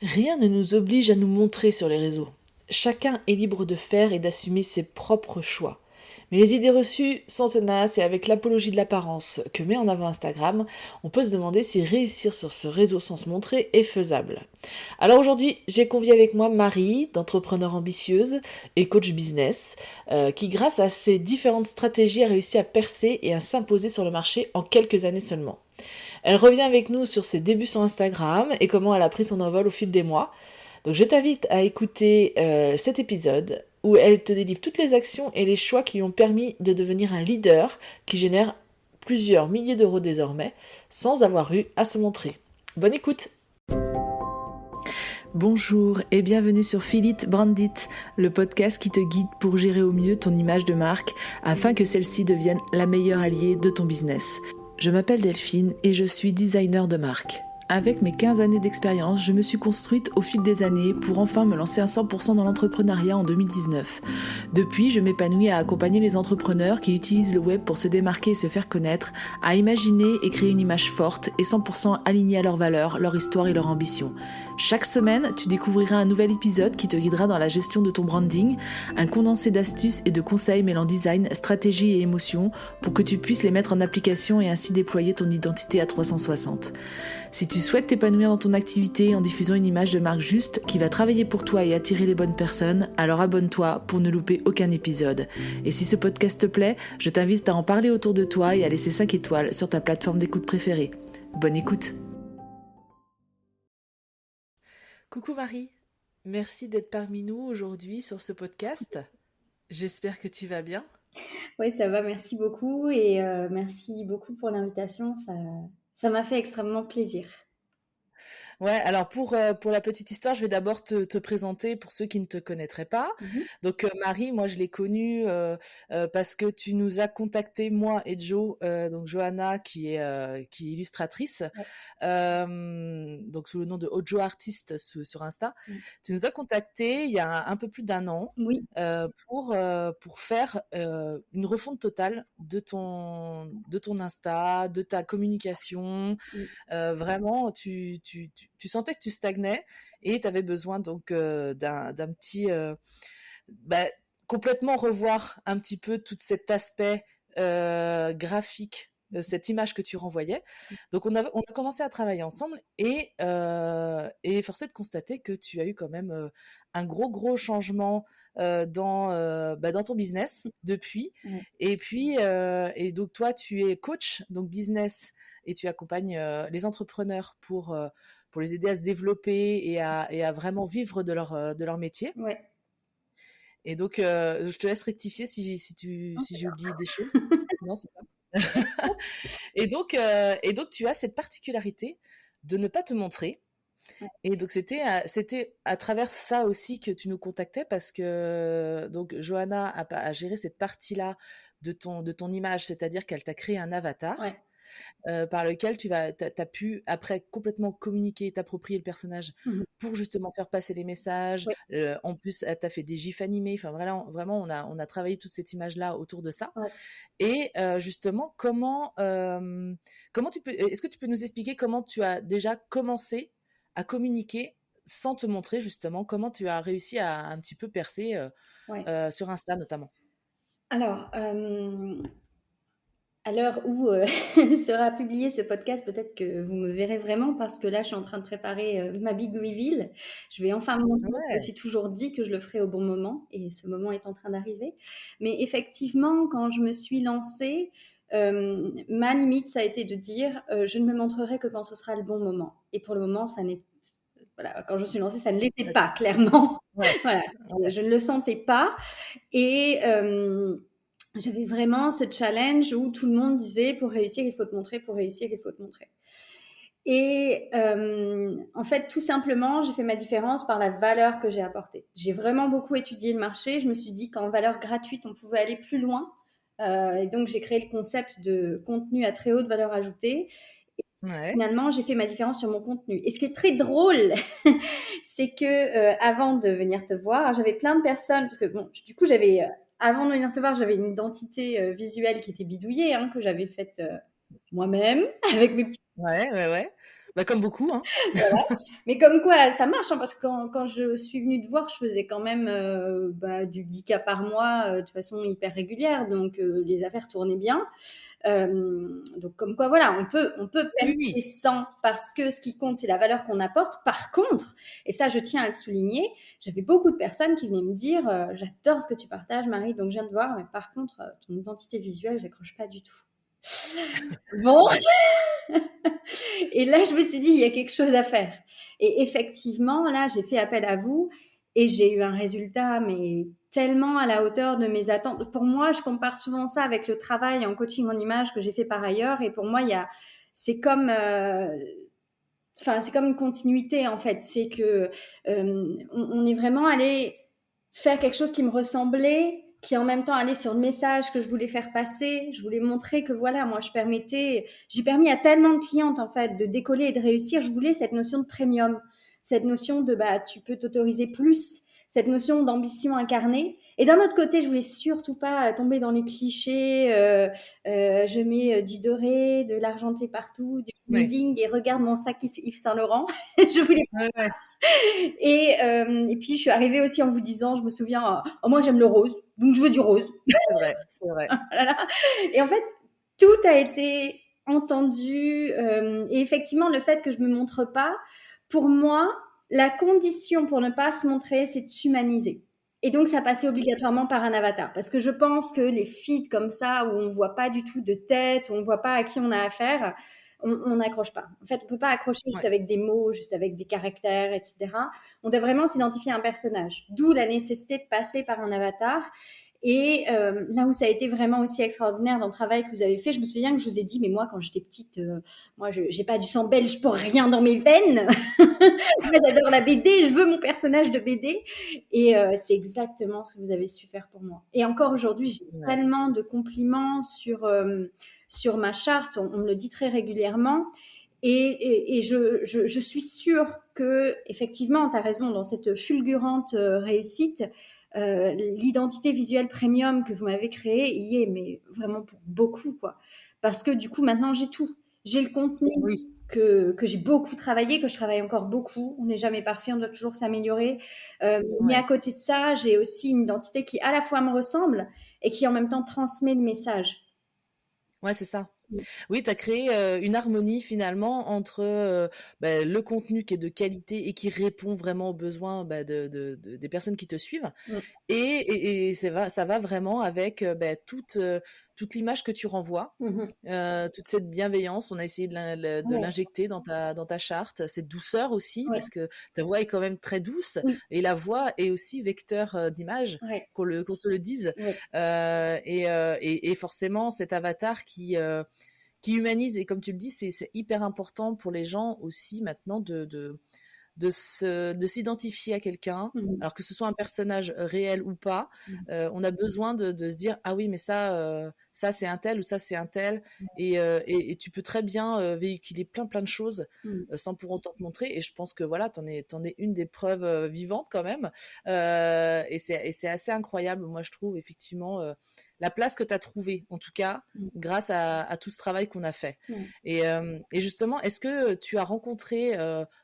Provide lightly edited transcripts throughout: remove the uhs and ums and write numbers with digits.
Rien ne nous oblige à nous montrer sur les réseaux. Chacun est libre de faire et d'assumer ses propres choix. Mais les idées reçues sont tenaces et avec l'apologie de l'apparence que met en avant Instagram, on peut se demander si réussir sur ce réseau sans se montrer est faisable. Alors aujourd'hui, j'ai convié avec moi Marie, d'entrepreneur ambitieuse et coach business, qui grâce à ses différentes stratégies a réussi à percer et à s'imposer sur le marché en quelques années seulement. Elle revient avec nous sur ses débuts sur Instagram et comment elle a pris son envol au fil des mois. Donc je t'invite à écouter cet épisode où elle te délivre toutes les actions et les choix qui lui ont permis de devenir un leader qui génère plusieurs milliers d'euros désormais sans avoir eu à se montrer. Bonne écoute. Bonjour et bienvenue sur Feel It Brand It, le podcast qui te guide pour gérer au mieux ton image de marque afin que celle-ci devienne la meilleure alliée de ton business. Je m'appelle Delphine et je suis designer de marque. Avec mes 15 années d'expérience, je me suis construite au fil des années pour enfin me lancer à 100% dans l'entrepreneuriat en 2019. Depuis, je m'épanouis à accompagner les entrepreneurs qui utilisent le web pour se démarquer et se faire connaître, à imaginer et créer une image forte et 100% alignée à leurs valeurs, leur histoire et leur ambition. Chaque semaine, tu découvriras un nouvel épisode qui te guidera dans la gestion de ton branding, un condensé d'astuces et de conseils mêlant design, stratégie et émotion pour que tu puisses les mettre en application et ainsi déployer ton identité à 360. Si tu souhaites t'épanouir dans ton activité en diffusant une image de marque juste qui va travailler pour toi et attirer les bonnes personnes, alors abonne-toi pour ne louper aucun épisode. Et si ce podcast te plaît, je t'invite à en parler autour de toi et à laisser 5 étoiles sur ta plateforme d'écoute préférée. Bonne écoute! Coucou Marie, merci d'être parmi nous aujourd'hui sur ce podcast. J'espère que tu vas bien. Oui, ça va, merci beaucoup et merci beaucoup pour l'invitation. Ça m'a fait extrêmement plaisir. Ouais, alors pour la petite histoire, je vais d'abord te présenter pour ceux qui ne te connaîtraient pas. Mhm. Donc Marie, moi je l'ai connue parce que tu nous as contacté, moi et Jo, donc Johanna qui est illustratrice, Ouais. donc sous le nom de Ojo Artist sur Insta. Mm. Tu nous as contacté il y a un peu plus d'un an Oui. pour faire une refonte totale de ton Insta, de ta communication. Mm. Vraiment, tu sentais que tu stagnais et tu avais besoin donc d'un petit bah, complètement revoir un petit peu tout cet aspect graphique, cette image que tu renvoyais. Donc on a commencé à travailler ensemble et force est de constater que tu as eu quand même un gros changement dans ton business depuis. Ouais. Et puis et donc toi tu es coach donc business et tu accompagnes les entrepreneurs pour les aider à se développer et à vraiment vivre de leur métier. Ouais. Et donc, je te laisse rectifier Non, si c'est j'ai ça. oublié des choses. Non, c'est ça. Et donc, tu as cette particularité de ne pas te montrer. Ouais. Et donc, c'était à travers ça aussi que tu nous contactais parce que donc Johanna a géré cette partie-là de ton image, c'est-à-dire qu'elle t'a créé un avatar Ouais. par lequel t'as pu après complètement communiquer, t'approprier le personnage Mhm. pour justement faire passer les messages. Ouais. En plus, elle t'a fait des gifs animés. Enfin, vraiment, on a travaillé toute cette image-là autour de ça. Ouais. Et justement, comment est-ce que tu peux nous expliquer comment tu as déjà commencé à communiquer sans te montrer justement, comment tu as réussi à un petit peu percer Ouais. sur Insta notamment? Alors, à l'heure où sera publié ce podcast, peut-être que vous me verrez vraiment parce que là, je suis en train de préparer ma big reveal. Je vais enfin me montrer. Je me Ouais. suis toujours dit que je le ferais au bon moment et ce moment est en train d'arriver. Mais effectivement, quand je me suis lancée, ma limite, ça a été de dire je ne me montrerai que quand ce sera le bon moment. Et pour le moment, ça n'est voilà, quand je suis lancée, ça ne l'était pas, D'accord. clairement. Ouais. Voilà, Ouais. je ne le sentais pas. Et j'avais vraiment ce challenge où tout le monde disait pour réussir, il faut te montrer, pour réussir, il faut te montrer. Et en fait, tout simplement, j'ai fait ma différence par la valeur que j'ai apportée. J'ai vraiment beaucoup étudié le marché. Je me suis dit qu'en valeur gratuite, on pouvait aller plus loin. Et donc, j'ai créé le concept de contenu à très haute valeur ajoutée. Ouais. Finalement, j'ai fait ma différence sur mon contenu. Et ce qui est très drôle, c'est que avant de venir te voir, j'avais plein de personnes, parce que bon, du coup, j'avais avant de venir te voir, j'avais une identité visuelle qui était bidouillée, hein, que j'avais faite moi-même avec mes petits. Ouais. Bah, comme beaucoup, hein. Voilà. Mais comme quoi, ça marche, hein, parce que quand je suis venue te voir, je faisais quand même du 10 cas par mois de façon hyper régulière. Donc, les affaires tournaient bien. Donc, comme quoi, voilà, on peut Oui, percer oui. sans, parce que ce qui compte, c'est la valeur qu'on apporte. Par contre, et ça, je tiens à le souligner, j'avais beaucoup de personnes qui venaient me dire j'adore ce que tu partages, Marie, donc je viens de voir, mais par contre, ton identité visuelle, j'accroche pas du tout. Bon, et là, je me suis dit, il y a quelque chose à faire. Et effectivement, là, j'ai fait appel à vous et j'ai eu un résultat, mais tellement à la hauteur de mes attentes. Pour moi, je compare souvent ça avec le travail en coaching en image que j'ai fait par ailleurs. Et pour moi, c'est comme, c'est comme une continuité en fait. C'est que on est vraiment allé faire quelque chose qui me ressemblait, qui en même temps allait sur le message que je voulais faire passer. Je voulais montrer que voilà, moi j'ai permis à tellement de clientes en fait de décoller et de réussir. Je voulais cette notion de premium, cette notion de tu peux t'autoriser plus, cette notion d'ambition incarnée. Et d'un autre côté, je voulais surtout pas tomber dans les clichés. Je mets du doré, de l'argenté partout, du Ouais. bling et regarde mon sac Yves Saint Laurent. Je voulais Ouais, ouais. et puis je suis arrivée aussi en vous disant, je me souviens, oh, moi j'aime le rose, donc je veux du rose. C'est vrai, c'est vrai. Voilà. Et en fait, tout a été entendu. Et effectivement, le fait que je me montre pas, pour moi, la condition pour ne pas se montrer, c'est de s'humaniser. Et donc, ça passait obligatoirement par un avatar. Parce que je pense que les feeds comme ça, où on voit pas du tout de tête, où on voit pas à qui on a affaire, on n'accroche pas. En fait, on peut pas accrocher juste Ouais. avec des mots, juste avec des caractères, etc. On doit vraiment s'identifier à un personnage. D'où la nécessité de passer par un avatar. Et là où ça a été vraiment aussi extraordinaire dans le travail que vous avez fait, je me souviens que je vous ai dit, mais moi, quand j'étais petite, moi, je n'ai pas du sang belge pour rien dans mes veines. Moi, j'adore la BD, je veux mon personnage de BD. Et c'est exactement ce que vous avez su faire pour moi. Et encore aujourd'hui, j'ai Ouais. tellement de compliments sur ma charte, on me le dit très régulièrement. Et je suis sûre que, effectivement, tu as raison, dans cette fulgurante réussite, l'identité visuelle premium que vous m'avez créée y est, mais vraiment pour beaucoup, quoi. Parce que du coup, maintenant, j'ai tout. J'ai le contenu Oui. que j'ai beaucoup travaillé, que je travaille encore beaucoup. On n'est jamais parfait, on doit toujours s'améliorer. Mais à Ouais. côté de ça, j'ai aussi une identité qui à la fois me ressemble et qui en même temps transmet le message. Ouais, c'est ça. Oui, tu as créé une harmonie finalement entre le contenu qui est de qualité et qui répond vraiment aux besoins des personnes qui te suivent. Mm. Et ça va vraiment avec toute l'image que tu renvoies, Mhm. toute cette bienveillance. On a essayé de Ouais, l'injecter dans ta charte, cette douceur aussi, ouais, parce que ta voix est quand même très douce, oui, et la voix est aussi vecteur d'image, ouais, qu'on se le dise. ouais. Et forcément, cet avatar qui humanise, et comme tu le dis, c'est hyper important pour les gens aussi maintenant de s'identifier à quelqu'un, Mhm. alors que ce soit un personnage réel ou pas. Mhm. On a besoin de se dire, ah oui, mais ça c'est un tel, ou ça c'est un tel, et tu peux très bien véhiculer plein de choses Mhm. sans pour autant te montrer. Et je pense que voilà, t'en es une des preuves vivantes quand même. Et c'est assez incroyable, moi je trouve effectivement la place que tu as trouvée, en tout cas, Mhm. grâce à tout ce travail qu'on a fait. Ouais. Et justement, est-ce que tu as rencontré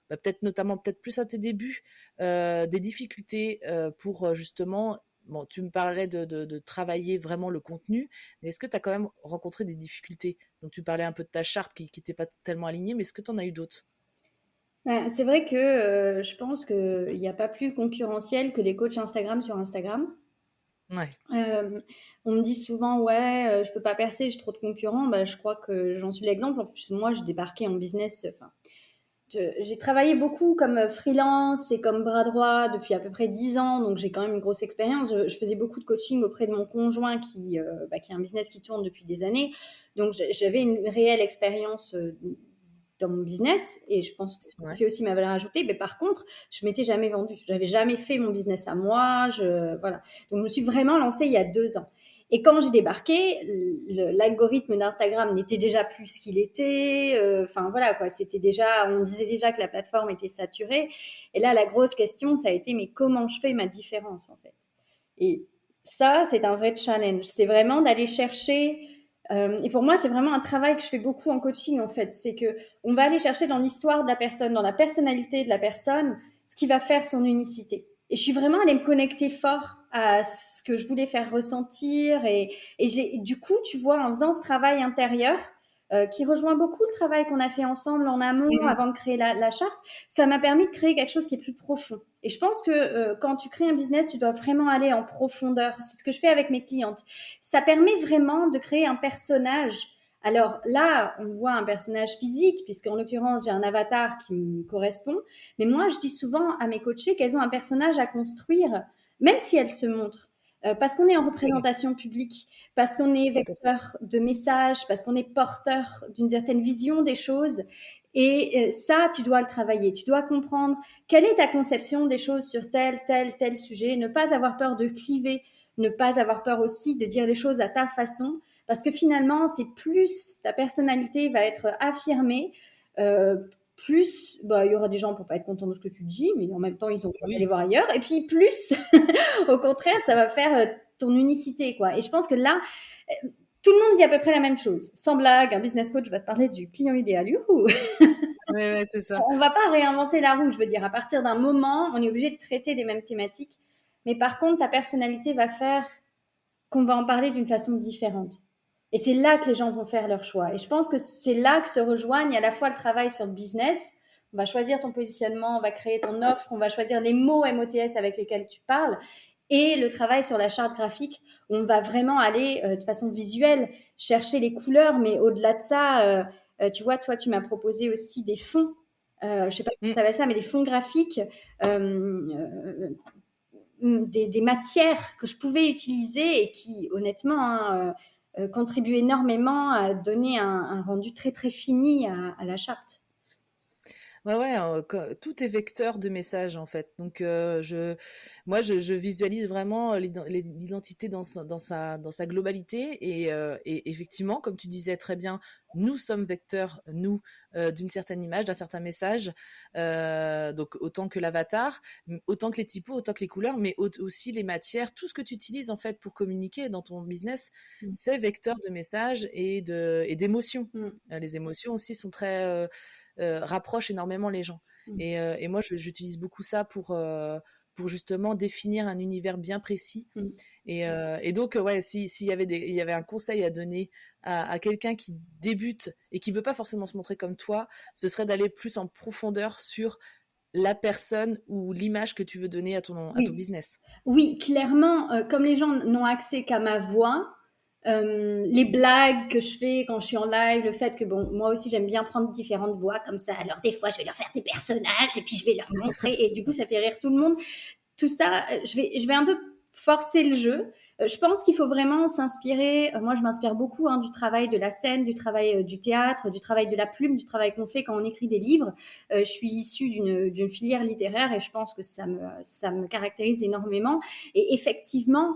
peut-être notamment, peut-être plus à tes débuts, des difficultés pour justement, bon, tu me parlais de travailler vraiment le contenu, mais est-ce que tu as quand même rencontré des difficultés? Donc tu parlais un peu de ta charte qui n'était pas tellement alignée, mais est-ce que tu en as eu d'autres? C'est vrai que je pense qu'il n'y a pas plus concurrentiel que les coachs Instagram sur Instagram. Ouais, On me dit souvent, ouais, je peux pas percer, j'ai trop de concurrents. Bah, je crois que j'en suis l'exemple. En plus, moi, j'ai débarqué en business. Enfin, j'ai travaillé beaucoup comme freelance et comme bras droit depuis à peu près 10 ans, donc j'ai quand même une grosse expérience. Je faisais beaucoup de coaching auprès de mon conjoint qui a un business qui tourne depuis des années. Donc j'avais une réelle expérience dans mon business et je pense que ça ouais, fait aussi ma valeur ajoutée. Mais par contre, je m'étais jamais vendue. J'avais jamais fait mon business à moi. Voilà. Donc je me suis vraiment lancée il y a 2 ans. Et quand j'ai débarqué, l'algorithme d'Instagram n'était déjà plus ce qu'il était. Enfin voilà quoi, c'était déjà, on disait déjà que la plateforme était saturée. Et là, la grosse question, ça a été mais comment je fais ma différence en fait. Et ça, c'est un vrai challenge. C'est vraiment d'aller chercher Et pour moi, c'est vraiment un travail que je fais beaucoup en coaching, en fait. C'est que on va aller chercher dans l'histoire de la personne, dans la personnalité de la personne, ce qui va faire son unicité. Et je suis vraiment allée me connecter fort à ce que je voulais faire ressentir. Et du coup, tu vois, en faisant ce travail intérieur, qui rejoint beaucoup le travail qu'on a fait ensemble en amont avant de créer la charte, ça m'a permis de créer quelque chose qui est plus profond. Et je pense que quand tu crées un business, tu dois vraiment aller en profondeur. C'est ce que je fais avec mes clientes. Ça permet vraiment de créer un personnage. Alors là, on voit un personnage physique, puisqu'en l'occurrence, j'ai un avatar qui me correspond. Mais moi, je dis souvent à mes coachés qu'elles ont un personnage à construire, même si elles se montrent. Parce qu'on est en représentation publique, parce qu'on est vecteur de messages, parce qu'on est porteur d'une certaine vision des choses. Et ça, tu dois le travailler. Tu dois comprendre quelle est ta conception des choses sur tel sujet. Ne pas avoir peur de cliver, ne pas avoir peur aussi de dire les choses à ta façon. Parce que finalement, c'est plus ta personnalité va être affirmée, plus il y aura des gens pour pas être contents de ce que tu dis, mais en même temps, ils ont envie d'aller voir ailleurs. Et puis plus, au contraire, ça va faire ton unicité, quoi. Et je pense que là, tout le monde dit à peu près la même chose. Sans blague, un business coach va te parler du client idéal. Youhou. Ouais, c'est ça. On va pas réinventer la roue, je veux dire. À partir d'un moment, on est obligé de traiter des mêmes thématiques. Mais par contre, ta personnalité va faire qu'on va en parler d'une façon différente. Et c'est là que les gens vont faire leur choix. Et je pense que c'est là que se rejoignent à la fois le travail sur le business. On va choisir ton positionnement, on va créer ton offre, on va choisir les mots MOTS avec lesquels tu parles. Et le travail sur la charte graphique, on va vraiment aller de façon visuelle chercher les couleurs. Mais au-delà de ça, tu vois, toi, tu m'as proposé aussi des fonds. Je sais pas comment tu appelles ça, mais des fonds graphiques. Des matières que je pouvais utiliser et qui, honnêtement, contribuent énormément à donner un rendu très, très fini à la charte. Ouais, tout est vecteur de message en fait. Donc, moi, je visualise vraiment l'identité dans sa globalité. Et effectivement, comme tu disais très bien, nous sommes vecteurs, nous, d'une certaine image, d'un certain message. Donc, autant que l'avatar, autant que les typos, autant que les couleurs, mais aussi les matières, tout ce que tu utilises en fait pour communiquer dans ton business, c'est vecteur de message et d'émotions. Les émotions aussi sont très rapproche énormément les gens. Et moi, j'utilise beaucoup ça pour justement définir un univers bien précis. Et donc, ouais, s'il y avait un conseil à donner à quelqu'un qui débute et qui veut pas forcément se montrer comme toi, ce serait d'aller plus en profondeur sur la personne ou l'image que tu veux donner à ton business. Oui, clairement, comme les gens n'ont accès qu'à ma voix, les blagues que je fais quand je suis en live, le fait que, bon, moi aussi j'aime bien prendre différentes voix comme ça. Alors des fois, je vais leur faire des personnages et puis je vais leur montrer et du coup, ça fait rire tout le monde. Tout ça, je vais un peu forcer le jeu. Je pense qu'il faut vraiment s'inspirer. Moi, je m'inspire beaucoup du travail de la scène, du travail du théâtre, du travail de la plume, du travail qu'on fait quand on écrit des livres. Je suis issue d'une filière littéraire et je pense que ça me caractérise énormément. Et effectivement,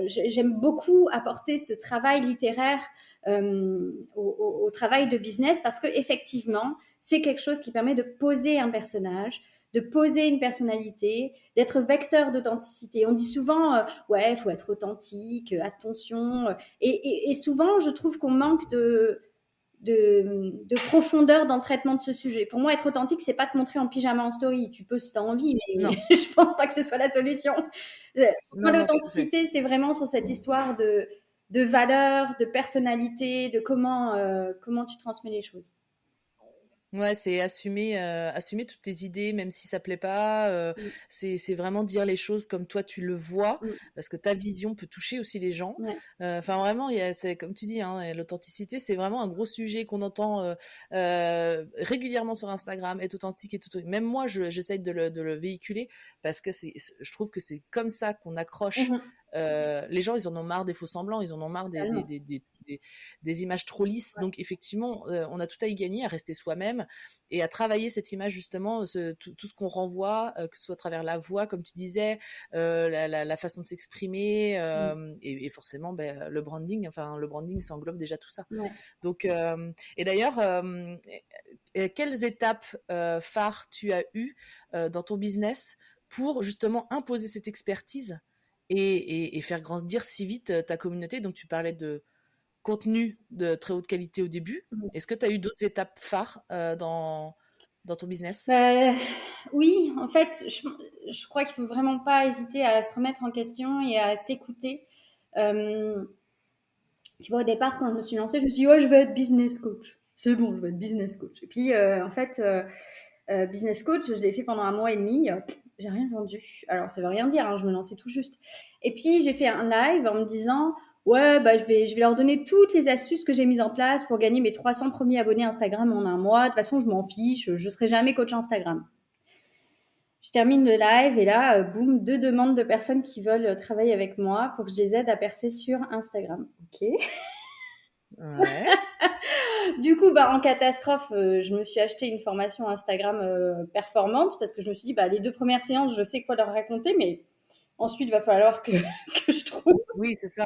j'aime beaucoup apporter ce travail littéraire au travail de business parce que effectivement, c'est quelque chose qui permet de poser un personnage, de poser une personnalité, d'être vecteur d'authenticité. On dit souvent, ouais, il faut être authentique, attention. Et souvent, je trouve qu'on manque de profondeur dans le traitement de ce sujet. Pour moi, être authentique, c'est pas te montrer en pyjama en story. Tu peux si tu as envie, mais je pense pas que ce soit la solution. Moi, l'authenticité, c'est vraiment sur cette histoire de valeur, de personnalité, de comment tu transmets les choses. Ouais, c'est assumer toutes tes idées, même si ça plaît pas. C'est vraiment dire les choses comme toi tu le vois, parce que ta vision peut toucher aussi les gens. Enfin, vraiment, c'est comme tu dis, hein, l'authenticité, c'est vraiment un gros sujet qu'on entend régulièrement sur Instagram. Être authentique, même moi, j'essaye de le véhiculer parce que je trouve que c'est comme ça qu'on accroche. Les gens, ils en ont marre des faux semblants, ils en ont marre des images trop lisses. Donc effectivement, on a tout à y gagner à rester soi-même et à travailler cette image justement, tout ce qu'on renvoie, que ce soit à travers la voix, comme tu disais, la façon de s'exprimer, et forcément le branding. Enfin, le branding, ça englobe déjà tout ça. Donc, et d'ailleurs, quelles étapes phares tu as eues dans ton business pour justement imposer cette expertise et faire grandir si vite ta communauté? Donc tu parlais contenu de très haute qualité au début. Mmh. Est-ce que tu as eu d'autres étapes phares dans ton business? Bah, oui, en fait, je crois qu'il faut vraiment pas hésiter à se remettre en question et à s'écouter. Euh, Tu vois, au départ, quand je me suis lancée, je me suis dit, ouais, je vais être business coach. C'est bon, je vais être business coach. Et puis, en fait, business coach, je l'ai fait pendant 1 mois et demi. J'ai rien vendu. Alors, ça veut rien dire, hein, je me lançais tout juste. Et puis, j'ai fait un live en me disant, ouais, bah, je vais leur donner toutes les astuces que j'ai mises en place pour gagner mes 300 premiers abonnés Instagram en 1 mois. De toute façon, je m'en fiche, je serai jamais coach Instagram. Je termine le live et là, boum, 2 demandes de personnes qui veulent travailler avec moi pour que je les aide à percer sur Instagram. Ok. Ouais. Du coup, bah, en catastrophe, je me suis acheté une formation Instagram performante parce que je me suis dit, bah, les 2 premières séances, je sais quoi leur raconter, mais ensuite, il va falloir que, que je trouve. Oui, c'est ça.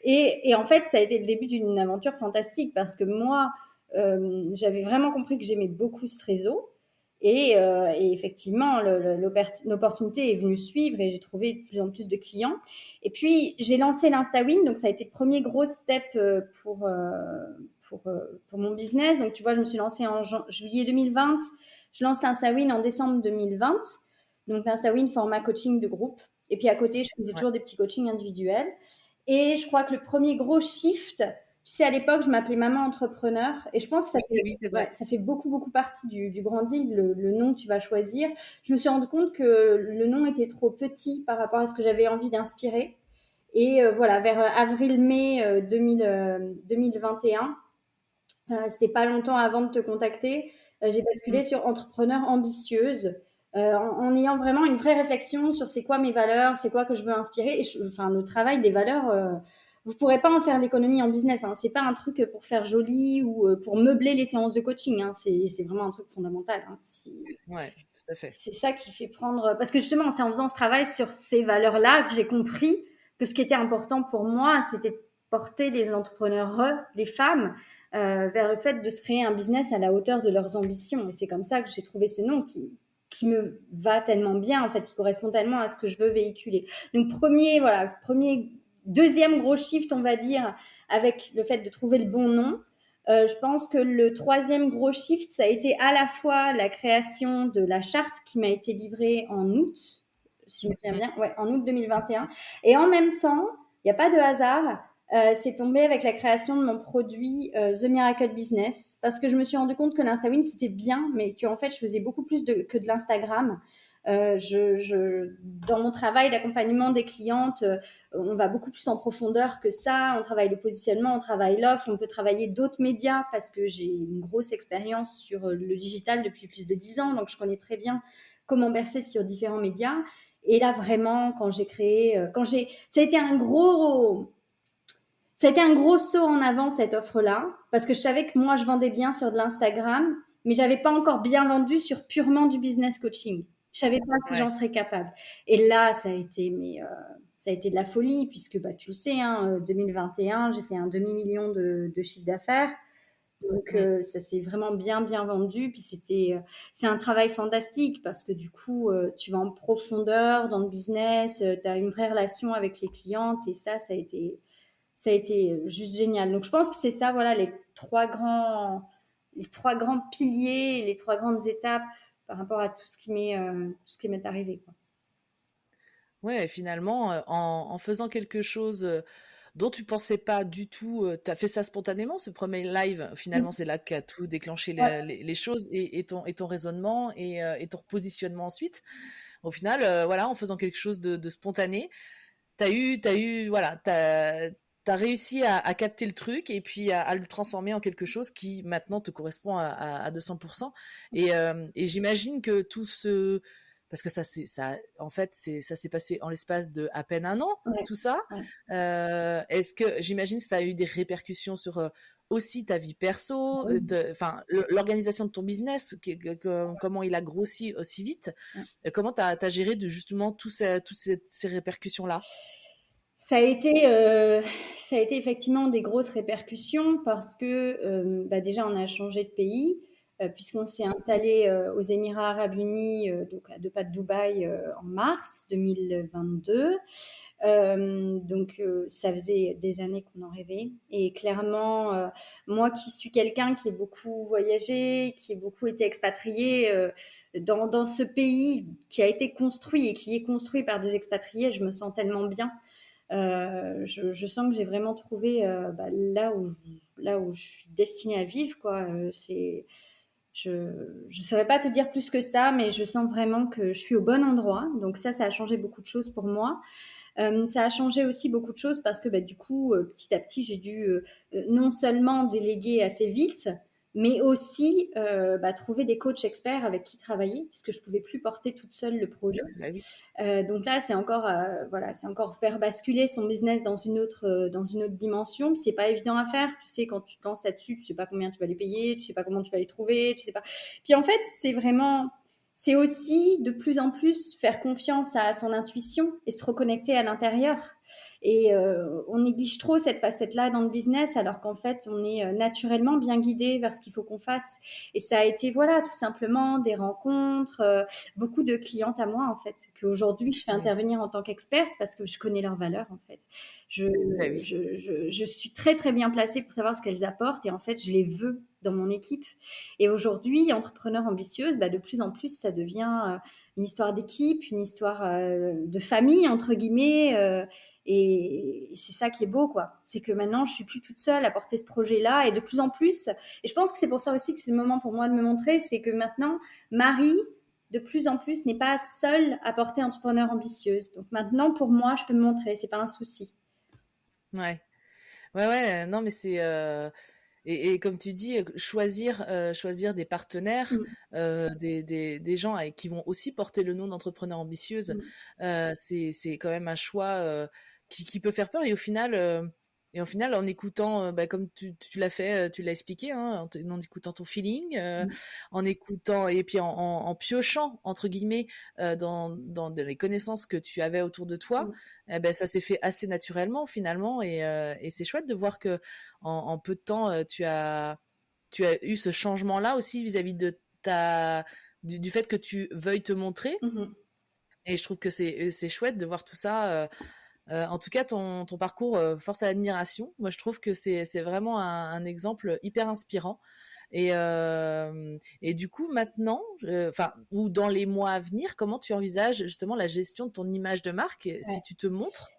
Et en fait, ça a été le début d'une aventure fantastique parce que moi, j'avais vraiment compris que j'aimais beaucoup ce réseau. Et effectivement, l'opportunité est venue suivre et j'ai trouvé de plus en plus de clients. Et puis, j'ai lancé l'InstaWin, donc ça a été le premier gros step pour mon business. Donc, tu vois, je me suis lancée en juillet 2020. Je lance l'InstaWin en décembre 2020. Donc, l'InstaWin, format coaching de groupe. Et puis, à côté, je faisais Ouais. toujours des petits coachings individuels. Et je crois que le premier gros shift, tu sais, à l'époque, je m'appelais maman entrepreneur et je pense que Oui, c'est ouais, vrai. ça fait beaucoup, beaucoup partie du branding, le nom que tu vas choisir. Je me suis rendu compte que le nom était trop petit par rapport à ce que j'avais envie d'inspirer. Et voilà, vers avril-mai 2021, c'était pas longtemps avant de te contacter, j'ai Mm. basculé sur entrepreneur ambitieuse. En ayant vraiment une vraie réflexion sur c'est quoi mes valeurs, c'est quoi que je veux inspirer. Enfin, le travail des valeurs, vous pourrez pas en faire l'économie en business. Hein. C'est pas un truc pour faire joli ou pour meubler les séances de coaching. Hein. C'est vraiment un truc fondamental. Hein. Ouais, tout à fait. C'est ça qui fait prendre. Parce que justement, c'est en faisant ce travail sur ces valeurs-là que j'ai compris que ce qui était important pour moi, c'était de porter les entrepreneurs, les femmes, vers le fait de se créer un business à la hauteur de leurs ambitions. Et c'est comme ça que j'ai trouvé ce nom qui me va tellement bien, en fait, qui correspond tellement à ce que je veux véhiculer. Donc, deuxième gros shift, on va dire, avec le fait de trouver le bon nom. Je pense que le troisième gros shift, ça a été à la fois la création de la charte qui m'a été livrée en août, si je me souviens Mm. bien, ouais, en août 2021. Et en même temps, il n'y a pas de hasard, c'est tombé avec la création de mon produit The Miracle Business, parce que je me suis rendu compte que l'InstaWin, c'était bien, mais qu'en fait, je faisais beaucoup plus que de l'Instagram. Dans mon travail d'accompagnement des clientes, on va beaucoup plus en profondeur que ça. On travaille le positionnement, on travaille l'offre, on peut travailler d'autres médias parce que j'ai une grosse expérience sur le digital depuis plus de 10 ans, donc je connais très bien comment bercer sur différents médias. Et là, vraiment, quand j'ai créé, ça a été un gros saut en avant cette offre-là, parce que je savais que moi, je vendais bien sur de l'Instagram, mais j'avais pas encore bien vendu sur purement du business coaching. Je savais pas si j'en Ouais. serais capable. Et là, ça a été de la folie, puisque bah, tu le sais, hein, 2021, j'ai fait un demi-million de chiffre d'affaires. Donc, Mm. ça s'est vraiment bien, bien vendu. Puis c'est un travail fantastique parce que du coup, tu vas en profondeur dans le business, tu as une vraie relation avec les clientes et ça a été juste génial. Donc, je pense que c'est ça, voilà, les trois grands piliers, les trois grandes étapes par rapport à tout ce qui m'est arrivé, quoi. Ouais, et finalement, en faisant quelque chose dont tu pensais pas du tout, tu as fait ça spontanément, ce premier live. Finalement, c'est là qu'a tout déclenché Ouais. les choses et ton raisonnement et ton positionnement ensuite. Au final, voilà, en faisant quelque chose de spontané, voilà, t'as réussi à capter le truc et puis à le transformer en quelque chose qui maintenant te correspond à 200%. Et j'imagine que parce que en fait, ça s'est passé en l'espace de à peine un an, Ouais, tout ça. ouais. Est-ce que j'imagine que ça a eu des répercussions sur aussi ta vie perso, enfin l'organisation de ton business, comment il a grossi aussi vite. Comment tu as géré justement toutes ces répercussions-là? Ça a été effectivement des grosses répercussions parce que bah déjà on a changé de pays. puisqu'on s'est installé aux Émirats Arabes Unis, donc à 2 pas de Dubaï, en mars 2022. Donc ça faisait des années qu'on en rêvait. Et clairement, moi qui suis quelqu'un qui a beaucoup voyagé, qui a beaucoup été expatrié, dans ce pays qui a été construit et qui est construit par des expatriés, je me sens tellement bien. Je sens que j'ai vraiment trouvé là où je suis destinée à vivre, quoi. Je ne saurais pas te dire plus que ça, mais je sens vraiment que je suis au bon endroit. Donc ça a changé beaucoup de choses pour moi. Ça a changé aussi beaucoup de choses parce que du coup, petit à petit, j'ai dû non seulement déléguer assez vite, mais aussi trouver des coachs experts avec qui travailler, puisque je ne pouvais plus porter toute seule le projet. Bah oui. Donc là, c'est encore faire basculer son business dans une autre dimension. C'est pas évident à faire. Tu sais, quand tu te lances là-dessus, tu sais pas combien tu vas les payer, tu sais pas comment tu vas les trouver, tu sais pas. Puis en fait, c'est aussi de plus en plus faire confiance à son intuition et se reconnecter à l'intérieur. Et on néglige trop cette facette-là dans le business, alors qu'en fait, on est naturellement bien guidé vers ce qu'il faut qu'on fasse. Et ça a été, voilà, tout simplement des rencontres, beaucoup de clientes à moi, en fait, qu'aujourd'hui, je fais intervenir en tant qu'experte parce que je connais leurs valeurs, en fait. Je suis très, très bien placée pour savoir ce qu'elles apportent et en fait, je les veux dans mon équipe. Et aujourd'hui, entrepreneur ambitieuse, de plus en plus, ça devient une histoire d'équipe, une histoire de famille, entre guillemets. Et c'est ça qui est beau, quoi. C'est que maintenant, je suis plus toute seule à porter ce projet-là et de plus en plus. Et je pense que c'est pour ça aussi que c'est le moment pour moi de me montrer, c'est que maintenant, Marie, de plus en plus, n'est pas seule à porter entrepreneur ambitieuse. Donc maintenant, pour moi, je peux me montrer, c'est pas un souci. Ouais. Ouais, non, mais c'est et comme tu dis, choisir des partenaires, des gens qui vont aussi porter le nom d'entrepreneur ambitieuse, c'est quand même un choix qui peut faire peur et au final, en écoutant, comme tu l'as fait, tu l'as expliqué, hein, en écoutant ton feeling, en écoutant et puis en piochant entre guillemets dans les connaissances que tu avais autour de toi, ça s'est fait assez naturellement finalement et c'est chouette de voir que en peu de temps tu as eu ce changement-là aussi vis-à-vis de du fait que tu veuilles te montrer. Et je trouve que c'est chouette de voir tout ça. En tout cas, ton parcours force à l'admiration. Moi, je trouve que c'est vraiment un exemple hyper inspirant. Et du coup, maintenant, ou dans les mois à venir, comment tu envisages justement la gestion de ton image de marque? Si tu te montres,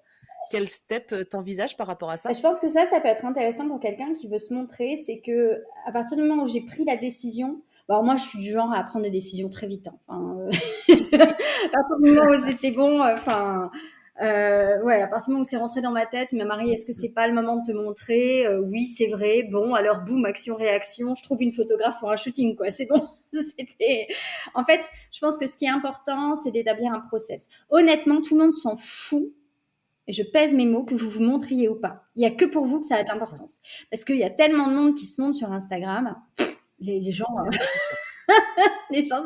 quel step t'envisages par rapport à ça? Je pense que ça peut être intéressant pour quelqu'un qui veut se montrer. C'est que à partir du moment où j'ai pris la décision, alors moi, je suis du genre à prendre des décisions très vite. Hein. À partir du moment où c'était bon, à partir du moment où c'est rentré dans ma tête, mais Marie, est-ce que c'est pas le moment de te montrer? Oui, c'est vrai. Bon, alors boum, action-réaction. Je trouve une photographe pour un shooting, quoi. C'est bon. En fait, je pense que ce qui est important, c'est d'établir un process. Honnêtement, tout le monde s'en fout. Et je pèse mes mots, que vous vous montriez ou pas. Il n'y a que pour vous que ça a de l'importance. Parce qu'il y a tellement de monde qui se montre sur Instagram. Les gens... les gens...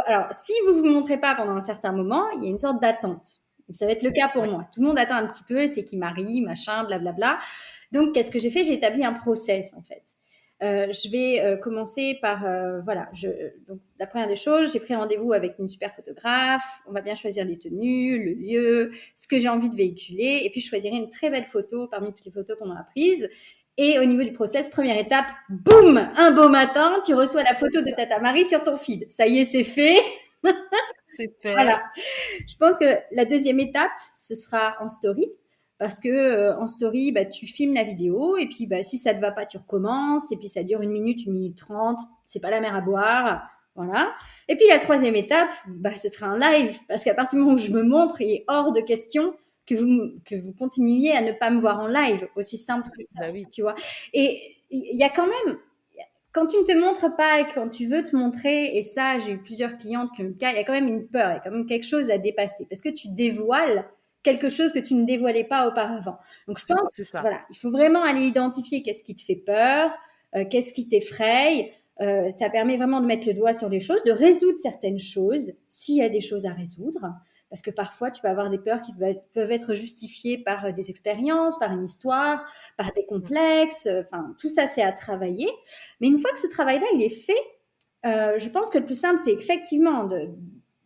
Alors, si vous ne vous montrez pas pendant un certain moment, il y a une sorte d'attente. Ça va être le cas pour moi. Tout le monde attend un petit peu, c'est qui marie, machin, blablabla. Donc, qu'est-ce que j'ai fait? J'ai établi un process, en fait. Je vais commencer par donc la première des choses, j'ai pris rendez-vous avec une super photographe, on va bien choisir les tenues, le lieu, ce que j'ai envie de véhiculer, et puis je choisirai une très belle photo parmi toutes les photos qu'on aura prises. Et au niveau du process, première étape, boum, un beau matin, tu reçois la photo de Tata Marie sur ton feed. Ça y est, c'est fait. C'est fait. Voilà. Je pense que la deuxième étape, ce sera en story. Parce que en story, tu filmes la vidéo et puis si ça te va pas, tu recommences et puis ça dure 1 minute, 1 minute 30. C'est pas la mer à boire, voilà. Et puis la troisième étape, ce sera un live parce qu'à partir du moment où je me montre, il est hors de question que vous continuiez à ne pas me voir en live, aussi simple que ça, tu vois. Et il y a quand même, quand tu ne te montres pas et quand tu veux te montrer, et ça, j'ai eu plusieurs clientes qui ont eu le cas, il y a quand même une peur, il y a quand même quelque chose à dépasser parce que tu dévoiles quelque chose que tu ne dévoilais pas auparavant. Donc, je pense, il faut vraiment aller identifier qu'est-ce qui te fait peur, qu'est-ce qui t'effraie. Ça permet vraiment de mettre le doigt sur les choses, de résoudre certaines choses, s'il y a des choses à résoudre. Parce que parfois, tu peux avoir des peurs qui peuvent être justifiées par des expériences, par une histoire, par des complexes. Enfin, tout ça, c'est à travailler. Mais une fois que ce travail-là, il est fait, je pense que le plus simple, c'est effectivement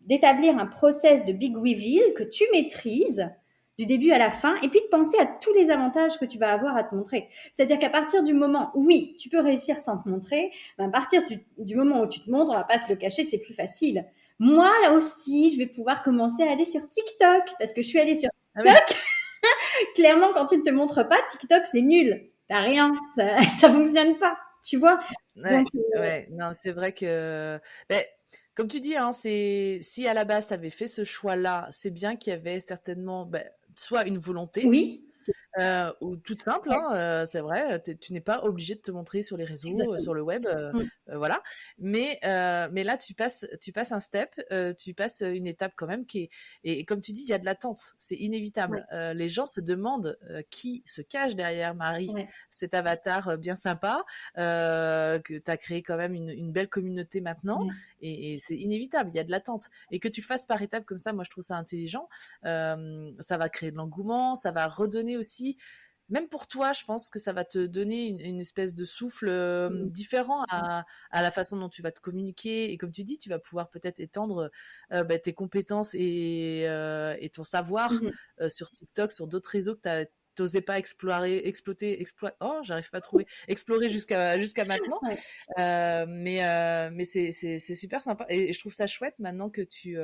d'établir un process de big reveal que tu maîtrises du début à la fin, et puis de penser à tous les avantages que tu vas avoir à te montrer. C'est-à-dire qu'à partir du moment, oui, tu peux réussir sans te montrer, mais à partir du moment où tu te montres, on va pas se le cacher, c'est plus facile. Moi, là aussi, je vais pouvoir commencer à aller sur TikTok, parce que je suis allée sur TikTok. Ah oui. Clairement, quand tu ne te montres pas, TikTok, c'est nul. T'as rien, ça fonctionne pas, tu vois. Ouais, donc, ouais, non, c'est vrai que... Mais, comme tu dis, hein, si à la base, tu avais fait ce choix-là, c'est bien qu'il y avait certainement soit une volonté, oui. Ou toute simple, hein, c'est vrai, tu n'es pas obligé de te montrer sur les réseaux, sur le web, voilà. Mais là, tu passes un step, tu passes une étape quand même et comme tu dis, il y a de latence, c'est inévitable. Ouais. Les gens se demandent qui se cache derrière Marie, cet avatar bien sympa, que tu as créé quand même une belle communauté maintenant, et c'est inévitable, il y a de l'attente. Et que tu fasses par étapes comme ça, moi je trouve ça intelligent, ça va créer de l'engouement, ça va redonner aussi, même pour toi, je pense que ça va te donner une espèce de souffle différent à la façon dont tu vas te communiquer. Et comme tu dis, tu vas pouvoir peut-être étendre tes compétences et ton savoir sur TikTok, sur d'autres réseaux que tu t'osais pas explorer jusqu'à maintenant. Ouais. Mais c'est super sympa. Et je trouve ça chouette maintenant que tu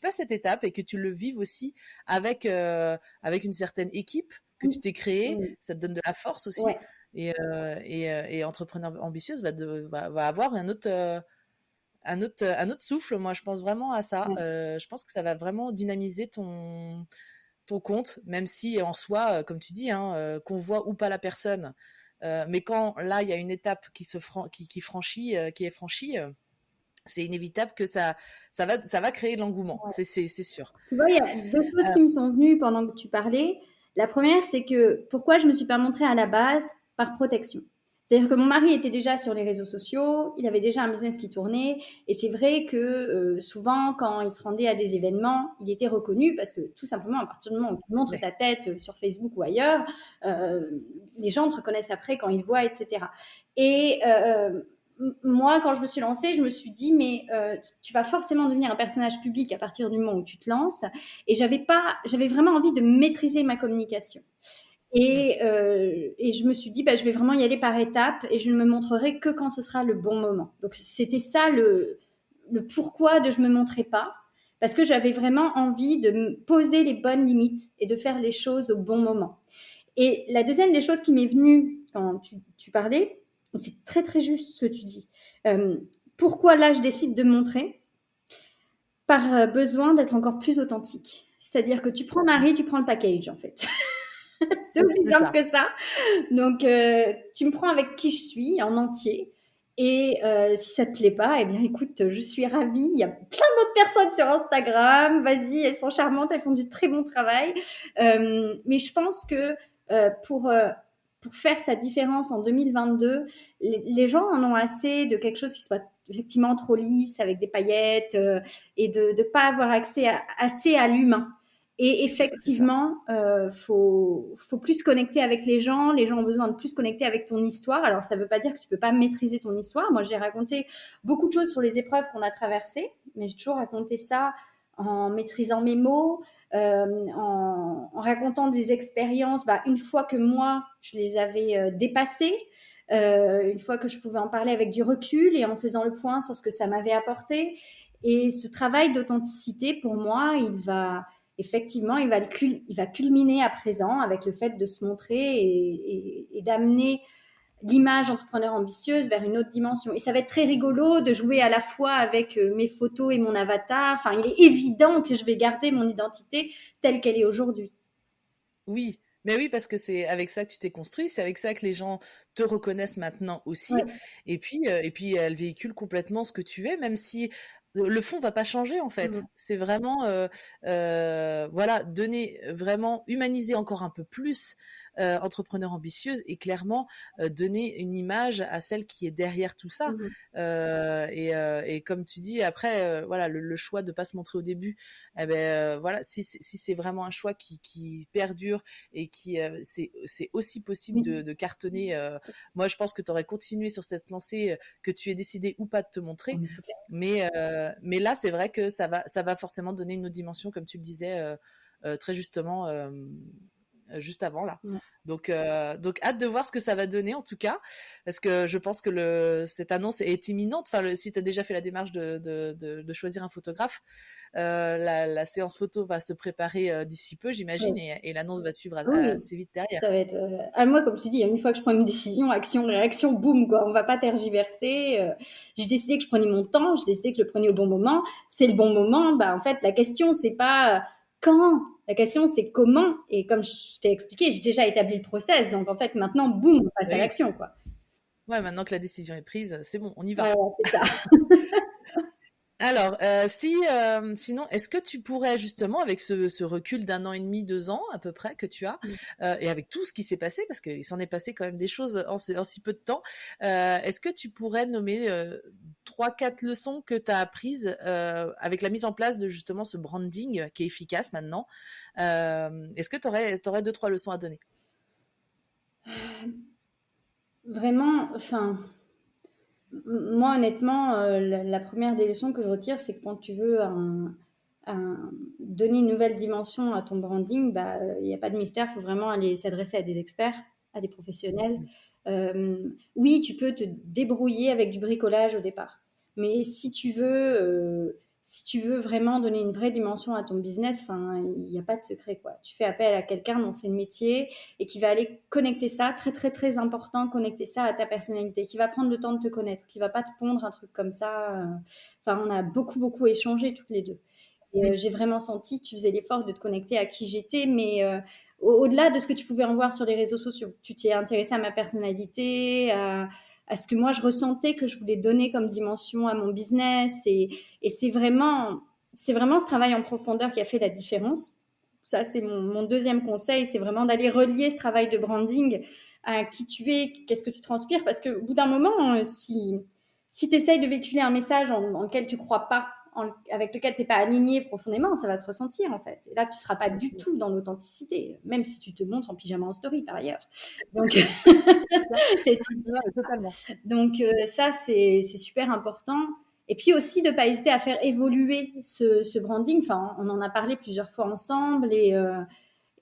passes cette étape et que tu le vives aussi avec une certaine équipe que tu t'es créée. Ça te donne de la force aussi. Ouais. Et Entrepreneur Ambitieuse va avoir un autre souffle. Moi, je pense vraiment à ça. Je pense que ça va vraiment dynamiser ton compte, même si en soi, comme tu dis, hein, qu'on voit ou pas la personne. Mais quand là, il y a une étape qui est franchie, c'est inévitable que ça va créer de l'engouement. Ouais. C'est sûr. Tu vois, il y a deux choses qui me sont venues pendant que tu parlais. La première, c'est que pourquoi je me suis pas montrée à la base par protection. C'est-à-dire que mon mari était déjà sur les réseaux sociaux, il avait déjà un business qui tournait, et c'est vrai que souvent, quand il se rendait à des événements, il était reconnu parce que tout simplement, à partir du moment où tu montres ta tête sur Facebook ou ailleurs, les gens te reconnaissent après quand ils te voient, etc. Et moi, quand je me suis lancée, je me suis dit, mais tu vas forcément devenir un personnage public à partir du moment où tu te lances. Et j'avais vraiment envie de maîtriser ma communication. Et je me suis dit, je vais vraiment y aller par étapes et je ne me montrerai que quand ce sera le bon moment. Donc, c'était ça le pourquoi de je ne me montrais pas. Parce que j'avais vraiment envie de me poser les bonnes limites et de faire les choses au bon moment. Et la deuxième des choses qui m'est venue quand tu parlais, c'est très très juste ce que tu dis. Pourquoi là je décide de me montrer? Par besoin d'être encore plus authentique. C'est-à-dire que tu prends Marie, tu prends le package en fait. C'est aussi simple que ça. Donc tu me prends avec qui je suis en entier. Et si ça te plaît pas, eh bien écoute, je suis ravie. Il y a plein d'autres personnes sur Instagram. Vas-y, elles sont charmantes, elles font du très bon travail. Mais je pense que pour faire sa différence en 2022, les gens en ont assez de quelque chose qui soit effectivement trop lisse, avec des paillettes, et de ne pas avoir accès assez à l'humain. Et effectivement, faut plus connecter avec les gens. Les gens ont besoin de plus connecter avec ton histoire. Alors, ça ne veut pas dire que tu ne peux pas maîtriser ton histoire. Moi, j'ai raconté beaucoup de choses sur les épreuves qu'on a traversées, mais j'ai toujours raconté ça en maîtrisant mes mots, en racontant des expériences. Une fois que moi, je les avais dépassées, une fois que je pouvais en parler avec du recul et en faisant le point sur ce que ça m'avait apporté. Et ce travail d'authenticité, pour moi, il va culminer à présent avec le fait de se montrer et d'amener l'image entrepreneur ambitieuse vers une autre dimension. Et ça va être très rigolo de jouer à la fois avec mes photos et mon avatar. Enfin, il est évident que je vais garder mon identité telle qu'elle est aujourd'hui. Oui, mais oui, parce que c'est avec ça que tu t'es construit, c'est avec ça que les gens te reconnaissent maintenant aussi. Ouais. Et puis, elle véhicule complètement ce que tu es, même si le fond va pas changer en fait. C'est vraiment, voilà, donner, vraiment humaniser encore un peu plus entrepreneur ambitieuse et clairement donner une image à celle qui est derrière tout ça. Et comme tu dis, après, voilà, le choix de pas se montrer au début, eh ben, voilà, si c'est vraiment un choix qui perdure et qui c'est aussi possible de cartonner. Moi, je pense que tu aurais continué sur cette lancée, que tu aies décidé ou pas de te montrer. Mais là, c'est vrai que ça va forcément donner une autre dimension, comme tu le disais très justement juste avant là. Donc hâte de voir ce que ça va donner en tout cas, parce que je pense que cette annonce est imminente. Enfin, si tu as déjà fait la démarche de choisir un photographe, la séance photo va se préparer d'ici peu, j'imagine, et l'annonce va suivre assez vite derrière. Ça va être, moi, comme tu dis, une fois que je prends une décision, action, réaction, boum, quoi. On va pas tergiverser. J'ai décidé que je prenais mon temps, j'ai décidé que je le prenais au bon moment. C'est le bon moment. Bah, en fait, la question, c'est pas quand. La question, c'est comment. Et comme je t'ai expliqué, j'ai déjà établi le process. Donc, en fait, maintenant, boum, on passe à l'action, quoi. Ouais, maintenant que la décision est prise, c'est bon, on y va. Ouais, c'est ça. Alors, sinon, est-ce que tu pourrais justement, avec ce recul d'1 an et demi, 2 ans à peu près que tu as, et avec tout ce qui s'est passé, parce qu'il s'en est passé quand même des choses en si peu de temps, est-ce que tu pourrais nommer 3-4 leçons que tu as apprises avec la mise en place de justement ce branding qui est efficace maintenant? Est-ce que tu aurais 2-3 leçons à donner? Vraiment, enfin, moi honnêtement, la première des leçons que je retire, c'est que quand tu veux donner une nouvelle dimension à ton branding, bah, il n'y a pas de mystère, il faut vraiment aller s'adresser à des experts, à des professionnels. Oui, tu peux te débrouiller avec du bricolage au départ, mais si tu veux vraiment donner une vraie dimension à ton business, enfin, il n'y a pas de secret, quoi. Tu fais appel à quelqu'un dont c'est le métier et qui va aller connecter ça, très très très important, connecter ça à ta personnalité, qui va prendre le temps de te connaître, qui va pas te pondre un truc comme ça. Enfin, on a beaucoup beaucoup échangé toutes les deux. Et j'ai vraiment senti que tu faisais l'effort de te connecter à qui j'étais, mais au-delà de ce que tu pouvais en voir sur les réseaux sociaux. Tu t'es intéressé à ma personnalité, à ce que moi je ressentais que je voulais donner comme dimension à mon business. Et c'est vraiment ce travail en profondeur qui a fait la différence. Ça, c'est mon deuxième conseil, c'est vraiment d'aller relier ce travail de branding à qui tu es, qu'est-ce que tu transpires. Parce qu'au bout d'un moment, si tu essayes de véhiculer un message en lequel tu ne crois pas, avec lequel tu n'es pas aligné profondément, ça va se ressentir en fait. Et là, tu ne seras pas du tout dans l'authenticité, même si tu te montres en pyjama en story par ailleurs. Donc, donc ça, c'est super important. Et puis aussi de ne pas hésiter à faire évoluer ce branding. Enfin, on en a parlé plusieurs fois ensemble et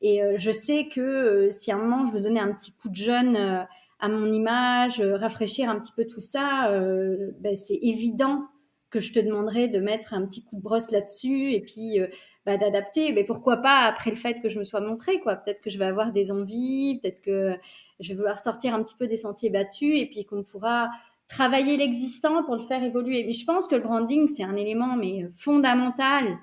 je sais que si à un moment je veux donner un petit coup de jeune à mon image, rafraîchir un petit peu tout ça, ben, c'est évident que je te demanderai de mettre un petit coup de brosse là-dessus et puis d'adapter. Mais pourquoi pas après le fait que je me sois montrée, quoi. Peut-être que je vais avoir des envies, peut-être que je vais vouloir sortir un petit peu des sentiers battus et puis qu'on pourra travailler l'existant pour le faire évoluer. Mais je pense que le branding, c'est un élément mais fondamental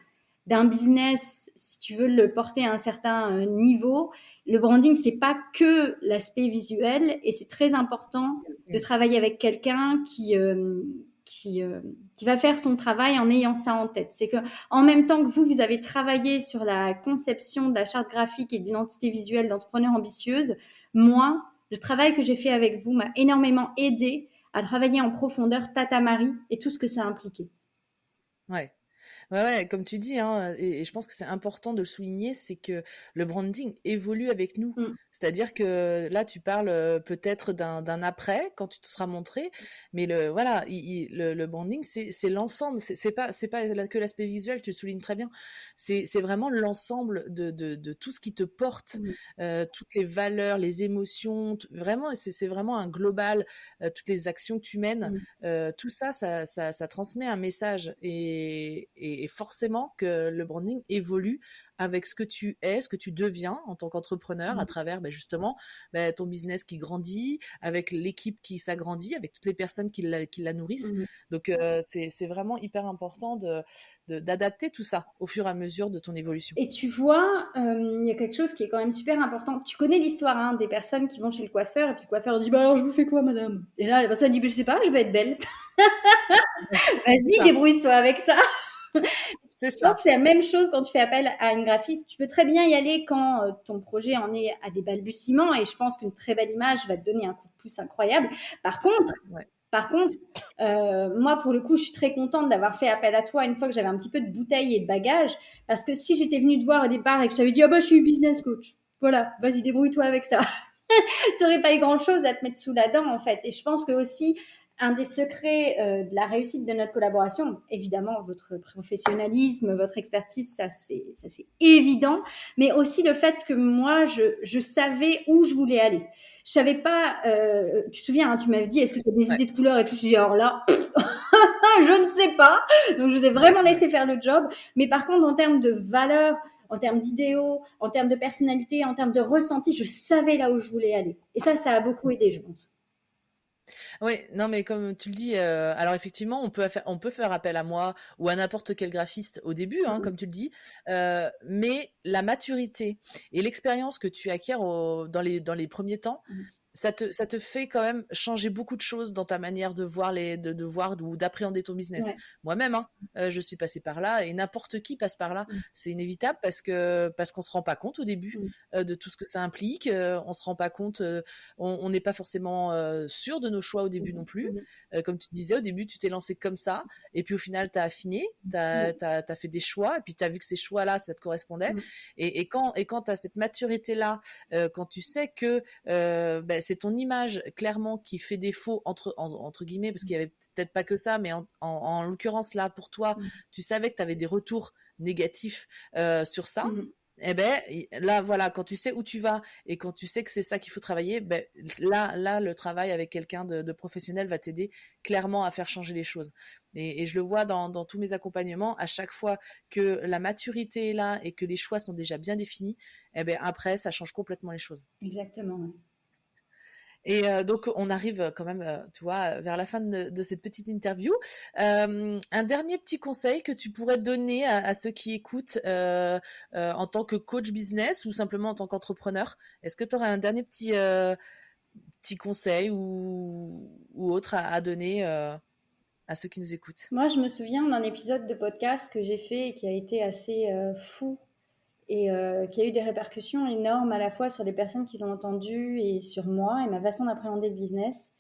d'un business, si tu veux le porter à un certain niveau. Le branding, c'est pas que l'aspect visuel et c'est très important de travailler avec quelqu'un qui va faire son travail en ayant ça en tête. C'est que en même temps que vous avez travaillé sur la conception de la charte graphique et de l'identité visuelle d'entrepreneur ambitieuse, moi, le travail que j'ai fait avec vous m'a énormément aidé à travailler en profondeur Tata Marie et tout ce que ça a impliqué. Ouais. Ouais, comme tu dis, hein, et je pense que c'est important de le souligner, c'est que le branding évolue avec nous. C'est-à-dire que là, tu parles peut-être d'un après, quand tu te seras montré, mais le branding, c'est l'ensemble. C'est pas que l'aspect visuel, tu le soulignes très bien. C'est vraiment l'ensemble de tout ce qui te porte, toutes les valeurs, les émotions. Vraiment, c'est vraiment un global. Toutes les actions que tu mènes, tout ça, ça transmet un message et forcément que le branding évolue avec ce que tu es, ce que tu deviens en tant qu'entrepreneur à travers justement ton business qui grandit, avec l'équipe qui s'agrandit, avec toutes les personnes qui la nourrissent. Donc c'est vraiment hyper important d'adapter tout ça au fur et à mesure de ton évolution. Et tu vois, il y a quelque chose qui est quand même super important. Tu connais l'histoire des personnes qui vont chez le coiffeur et puis le coiffeur dit « Bah alors je vous fais quoi madame ?» Et là la personne dit « Je sais pas, je vais être belle. » Vas-y, débrouille-toi avec ça. Je pense que c'est la même chose quand tu fais appel à une graphiste. Tu peux très bien y aller quand ton projet en est à des balbutiements et je pense qu'une très belle image va te donner un coup de pouce incroyable. Par contre, moi, pour le coup, je suis très contente d'avoir fait appel à toi une fois que j'avais un petit peu de bouteille et de bagages parce que si j'étais venue te voir au départ et que je t'avais dit « Ah bah, je suis business coach. Voilà, vas-y, débrouille-toi avec ça. » T'aurais pas eu grand-chose à te mettre sous la dent, en fait. Et je pense que aussi, un des secrets de la réussite de notre collaboration, évidemment, votre professionnalisme, votre expertise, ça c'est évident, mais aussi le fait que moi, je savais où je voulais aller. Je savais pas, tu te souviens, hein, tu m'avais dit, est-ce que tu as des idées de couleurs et tout, je dis, alors là, je ne sais pas. Donc, je vous ai vraiment laissé faire le job. Mais par contre, en termes de valeur, en termes d'idéaux, en termes de personnalité, en termes de ressenti, je savais là où je voulais aller. Et ça a beaucoup aidé, je pense. Oui, non, mais comme tu le dis, alors effectivement, on peut faire appel à moi ou à n'importe quel graphiste au début, hein, comme tu le dis, mais la maturité et l'expérience que tu acquiers dans les premiers temps, ça te fait quand même changer beaucoup de choses dans ta manière de voir de voir ou d'appréhender ton business. Ouais. Moi-même, hein, je suis passée par là et n'importe qui passe par là. C'est inévitable parce qu'on se rend pas compte au début de tout ce que ça implique. On se rend pas compte, on n'est pas forcément sûr de nos choix au début non plus. Comme tu disais, au début, tu t'es lancé comme ça et puis au final, tu as affiné, tu as fait des choix et puis tu as vu que ces choix-là, ça te correspondait. Et quand tu as cette maturité-là, quand tu sais que c'est ton image clairement qui fait défaut entre guillemets parce qu'il y avait peut-être pas que ça, mais en l'occurrence là pour toi, tu savais que tu avais des retours négatifs sur ça. Eh ben là voilà, quand tu sais où tu vas et quand tu sais que c'est ça qu'il faut travailler, là le travail avec quelqu'un de professionnel va t'aider clairement à faire changer les choses. Et je le vois dans tous mes accompagnements, à chaque fois que la maturité est là et que les choix sont déjà bien définis, eh ben après ça change complètement les choses. Exactement. Ouais. Et donc, on arrive quand même, tu vois, vers la fin de cette petite interview. Un dernier petit conseil que tu pourrais donner à ceux qui écoutent en tant que coach business ou simplement en tant qu'entrepreneur. Est-ce que tu aurais un dernier petit conseil ou autre à donner à ceux qui nous écoutent? Moi, je me souviens d'un épisode de podcast que j'ai fait et qui a été assez fou et qui a eu des répercussions énormes à la fois sur les personnes qui l'ont entendu et sur moi et ma façon d'appréhender le business.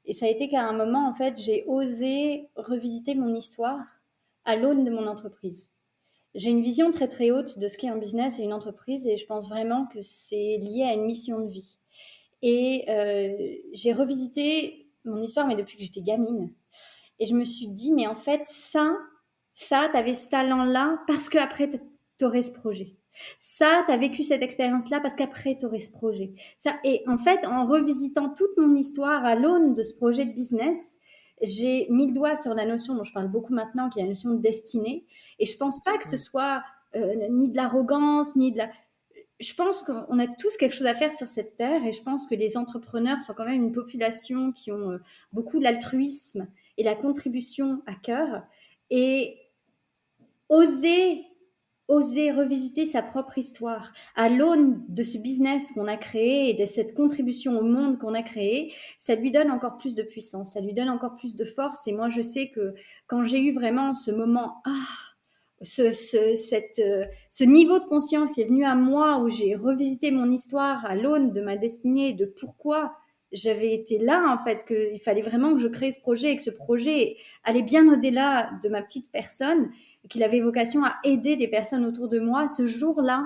Et ça a été qu'à un moment, en fait, j'ai osé revisiter mon histoire à l'aune de mon entreprise. J'ai une vision très très haute de ce qu'est un business et une entreprise et je pense vraiment que c'est lié à une mission de vie. Et j'ai revisité mon histoire, mais depuis que j'étais gamine. Et je me suis dit, mais en fait, t'avais ce talent-là parce qu'après, t'aurais ce projet. Ça, t'as vécu cette expérience-là parce qu'après, t'aurais ce projet. Ça, et en fait, en revisitant toute mon histoire à l'aune de ce projet de business, j'ai mis le doigt sur la notion dont je parle beaucoup maintenant, qui est la notion de destinée. Et je pense pas que ce soit ni de l'arrogance, ni de la... Je pense qu'on a tous quelque chose à faire sur cette terre et je pense que les entrepreneurs sont quand même une population qui ont beaucoup l'altruisme et la contribution à cœur et oser revisiter sa propre histoire à l'aune de ce business qu'on a créé et de cette contribution au monde qu'on a créé, ça lui donne encore plus de puissance, ça lui donne encore plus de force. Et moi, je sais que quand j'ai eu vraiment ce moment, ce niveau de conscience qui est venu à moi où j'ai revisité mon histoire à l'aune de ma destinée, de pourquoi j'avais été là, en fait, qu'il fallait vraiment que je crée ce projet et que ce projet allait bien au-delà de ma petite personne, et qu'il avait vocation à aider des personnes autour de moi. Ce jour-là,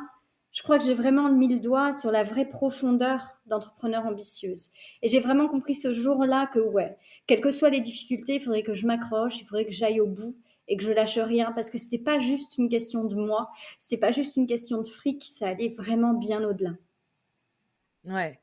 je crois que j'ai vraiment mis le doigt sur la vraie profondeur d'entrepreneur ambitieuse. Et j'ai vraiment compris ce jour-là que, ouais, quelles que soient les difficultés, il faudrait que je m'accroche, il faudrait que j'aille au bout et que je lâche rien parce que c'était pas juste une question de moi, c'était pas juste une question de fric, ça allait vraiment bien au-delà. Ouais.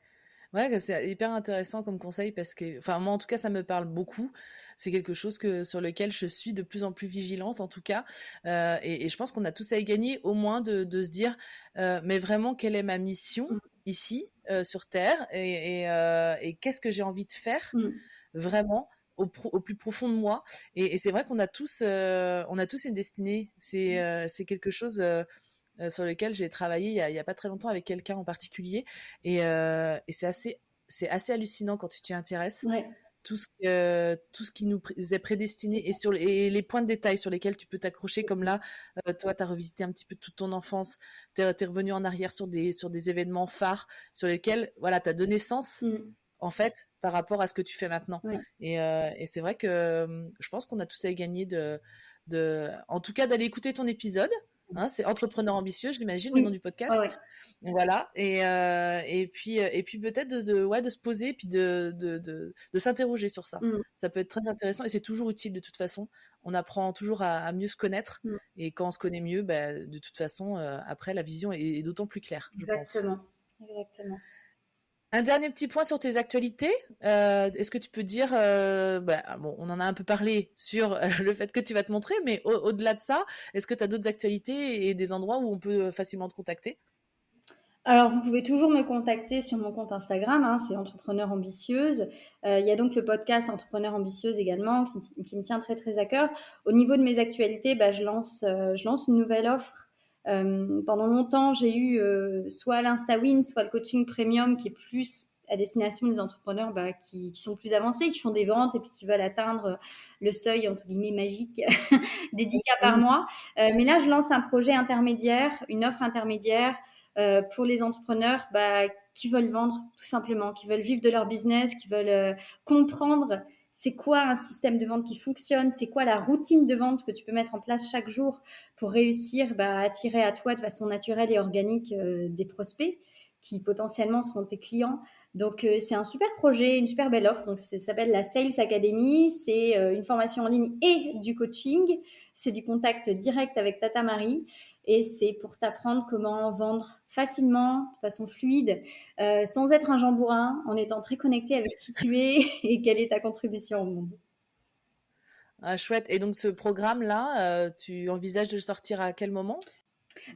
Ouais, c'est hyper intéressant comme conseil parce que, enfin, moi en tout cas, ça me parle beaucoup. C'est quelque chose sur lequel je suis de plus en plus vigilante, en tout cas. Et je pense qu'on a tous à y gagner, au moins de se dire, mais vraiment, quelle est ma mission ici, sur Terre, et qu'est-ce que j'ai envie de faire vraiment au plus profond de moi. Et c'est vrai qu'on a on a tous une destinée. C'est quelque chose. Sur lequel j'ai travaillé il y a pas très longtemps avec quelqu'un en particulier et c'est assez hallucinant quand tu t'y intéresses Ouais. tout ce qui nous est prédestiné et les points de détail sur lesquels tu peux t'accrocher, comme là, toi, tu as revisité un petit peu toute ton enfance, tu es revenu en arrière sur des événements phares sur lesquels voilà, tu as donné sens en fait par rapport à ce que tu fais maintenant. Ouais. Et c'est vrai que je pense qu'on a tous à y gagner en tout cas d'aller écouter ton épisode. Hein, c'est Entrepreneur ambitieux, je l'imagine, le nom du podcast. Ouais. Voilà. Et puis peut-être de se poser, puis de s'interroger sur ça. Ça peut être très intéressant et c'est toujours utile de toute façon. On apprend toujours à mieux se connaître. Et quand on se connaît mieux, de toute façon, après, la vision est d'autant plus claire, je pense. Exactement. Un dernier petit point sur tes actualités. Est-ce que tu peux dire, bon, on en a un peu parlé sur le fait que tu vas te montrer, mais au-delà de ça, est-ce que tu as d'autres actualités et des endroits où on peut facilement te contacter ? Alors, vous pouvez toujours me contacter sur mon compte Instagram, hein, c'est Entrepreneur Ambitieuse. Il y a donc le podcast Entrepreneur Ambitieuse également, qui me tient très très à cœur. Au niveau de mes actualités, je lance une nouvelle offre. Pendant longtemps, j'ai eu soit l'InstaWin, soit le coaching premium, qui est plus à destination des entrepreneurs qui sont plus avancés, qui font des ventes et puis qui veulent atteindre le seuil, entre guillemets, magique des 10 cas par mois. Mais là, je lance un projet intermédiaire, une offre intermédiaire pour les entrepreneurs qui veulent vendre, tout simplement, qui veulent vivre de leur business, qui veulent comprendre c'est quoi un système de vente qui fonctionne, c'est quoi la routine de vente que tu peux mettre en place chaque jour pour réussir à attirer à toi de façon naturelle et organique des prospects qui potentiellement seront tes clients. Donc, c'est un super projet, une super belle offre. Donc, ça s'appelle la Sales Academy. C'est une formation en ligne et du coaching. C'est du contact direct avec Tata Marie. Et c'est pour t'apprendre comment vendre facilement, de façon fluide, sans être un jambourin, en étant très connecté avec qui tu es et quelle est ta contribution au monde. Ah, chouette. Et donc, ce programme-là, tu envisages de le sortir à quel moment ?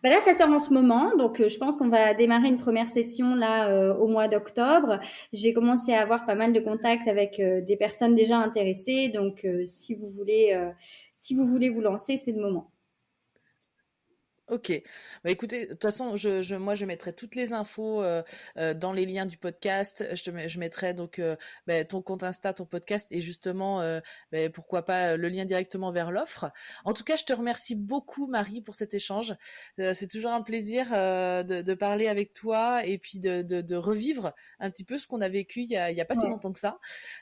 Là, ça sort en ce moment, donc je pense qu'on va démarrer une première session là au mois d'octobre. J'ai commencé à avoir pas mal de contacts avec des personnes déjà intéressées, donc si vous voulez vous lancer, c'est le moment. Ok. Écoutez, de toute façon, moi, je mettrai toutes les infos dans les liens du podcast. Je mettrai donc ton compte Insta, ton podcast et justement, pourquoi pas le lien directement vers l'offre. En tout cas, je te remercie beaucoup, Marie, pour cet échange. C'est toujours un plaisir de parler avec toi et puis de revivre un petit peu ce qu'on a vécu il y a pas si longtemps que ça.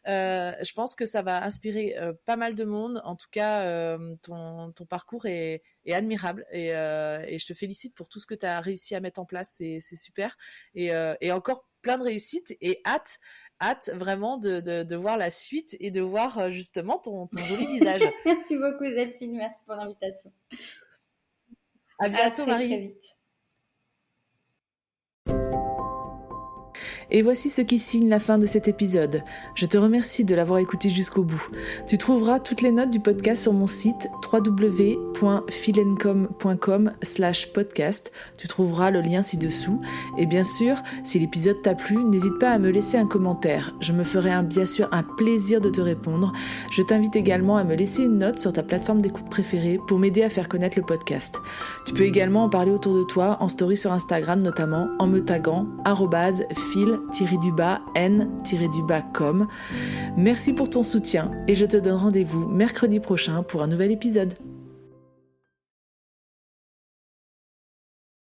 Je pense que ça va inspirer pas mal de monde. En tout cas, ton parcours est admirable et je te félicite pour tout ce que tu as réussi à mettre en place, c'est super et encore plein de réussites et hâte vraiment de voir la suite et de voir justement ton joli visage. Merci beaucoup Delphine, merci pour l'invitation. À bientôt Marie. Très vite. Et voici ce qui signe la fin de cet épisode. Je te remercie de l'avoir écouté jusqu'au bout. Tu trouveras toutes les notes du podcast sur mon site www.philencom.com/podcast. Tu trouveras le lien ci-dessous. Et bien sûr, si l'épisode t'a plu, n'hésite pas à me laisser un commentaire. Je me ferai bien sûr un plaisir de te répondre. Je t'invite également à me laisser une note sur ta plateforme d'écoute préférée pour m'aider à faire connaître le podcast. Tu peux également en parler autour de toi, en story sur Instagram notamment, en me taguant @phil-n-com. Merci pour ton soutien et je te donne rendez-vous mercredi prochain pour un nouvel épisode.